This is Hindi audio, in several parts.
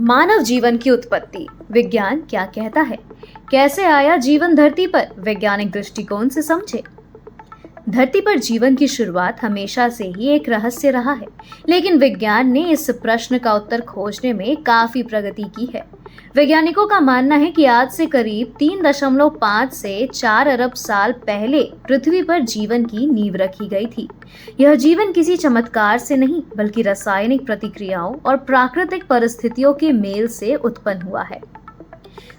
मानव जीवन की उत्पत्ति विज्ञान क्या कहता है? कैसे आया जीवन धरती पर? वैज्ञानिक दृष्टिकोण से समझे। धरती पर जीवन की शुरुआत हमेशा से ही एक रहस्य रहा है, लेकिन विज्ञान ने इस प्रश्न का उत्तर खोजने में काफी प्रगति की है। वैज्ञानिकों का मानना है कि आज से करीब 3.5 से 4 अरब साल पहले पृथ्वी पर जीवन की नींव रखी गई थी। यह जीवन किसी चमत्कार से नहीं, बल्कि रासायनिक प्रतिक्रियाओं और प्राकृतिक परिस्थितियों के मेल से उत्पन्न हुआ है।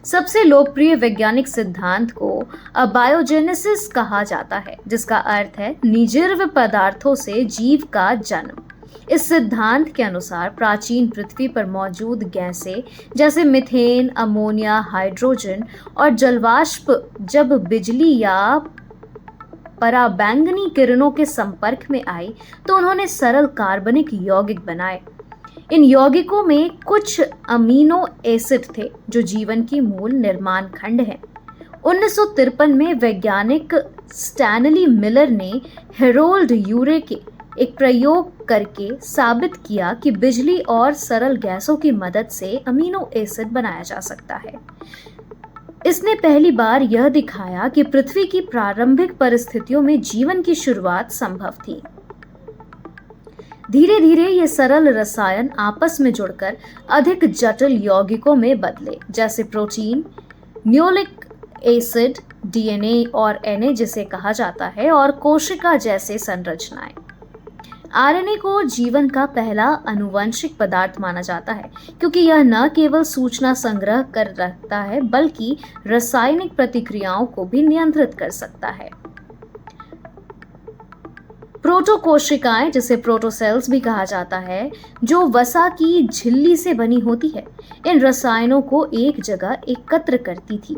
सबसे लोकप्रिय वैज्ञानिक सिद्धांत को अबायोजेनेसिस कहा जाता है, जिसका अर्थ है निर्जीव पदार्थों से जीव का जन्म। इस सिद्धांत के अनुसार प्राचीन पृथ्वी पर मौजूद गैसें जैसे मीथेन, अमोनिया, हाइड्रोजन और जलवाष्प जब बिजली या पराबैंगनी किरणों के संपर्क में आई तो उन्होंने सरल कार्बनिक यौगिक बनाए। इन यौगिकों में कुछ अमीनो एसिड थे जो जीवन की मूल निर्माण खंड हैं। 1953 में वैज्ञानिक स्टैनली मिलर ने हेरोल्ड यूरे के एक प्रयोग करके साबित किया कि बिजली और सरल गैसों की मदद से अमीनो एसिड बनाया जा सकता है। इसने पहली बार यह दिखाया कि पृथ्वी की प्रारंभिक परिस्थितियों में जीवन की शुरुआत संभव थी। धीरे धीरे ये सरल रसायन आपस में जुड़कर अधिक जटिल यौगिकों में बदले, जैसे प्रोटीन, न्यूक्लिक एसिड, डीएनए और एनए जिसे कहा जाता है, और कोशिका जैसे संरचनाएं। आरएनए को जीवन का पहला आनुवंशिक पदार्थ माना जाता है, क्योंकि यह न केवल सूचना संग्रह कर रखता है, बल्कि रासायनिक प्रतिक्रियाओं को भी नियंत्रित कर सकता है। प्रोटोकोशिकाएं, जिसे प्रोटोसेल्स भी कहा जाता है, जो वसा की झिल्ली से बनी होती है, इन रसायनों को एक जगह एकत्र करती थी।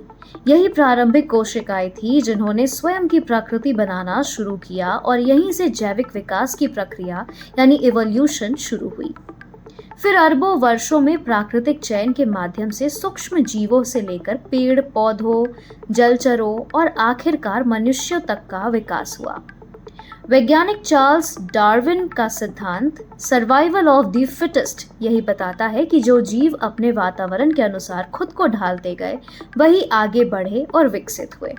यही प्रारंभिक कोशिकाएं थी जिन्होंने स्वयं की प्रकृति बनाना शुरू किया, और यहीं से जैविक विकास की प्रक्रिया यानी इवोल्यूशन शुरू हुई। फिर अरबों वर्षों में प्राकृतिक चयन के माध्यम से सूक्ष्म जीवों से लेकर पेड़ पौधों, जलचरों और आखिरकार मनुष्यों तक का विकास हुआ। वैज्ञानिक चार्ल्स डार्विन का सिद्धांत सर्वाइवल ऑफ द फिटेस्ट यही बताता है कि जो जीव अपने वातावरण के अनुसार खुद को ढालते गए, वही आगे बढ़े और विकसित हुए।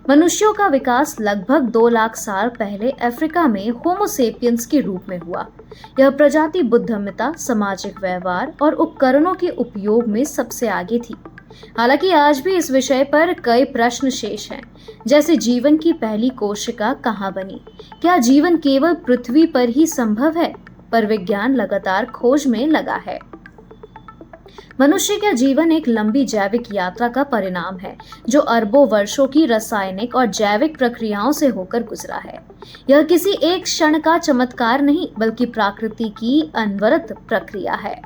मनुष्यों का विकास लगभग 2 लाख साल पहले अफ्रीका में होमो सेपियंस के रूप में हुआ। यह प्रजाति बुद्धिमत्ता, सामाजिक व्यवहार और उपकरणों के उपयोग में सबसे आगे थी। हालांकि आज भी इस विषय पर कई प्रश्न शेष हैं, जैसे जीवन की पहली कोशिका कहाँ बनी? क्या जीवन केवल पृथ्वी पर ही संभव है? पर विज्ञान लगातार खोज में लगा है। मनुष्य का जीवन एक लंबी जैविक यात्रा का परिणाम है, जो अरबों वर्षों की रासायनिक और जैविक प्रक्रियाओं से होकर गुजरा है। यह किसी एक क्षण का चमत्कार नहीं, बल्कि प्रकृति की अनवरत प्रक्रिया है।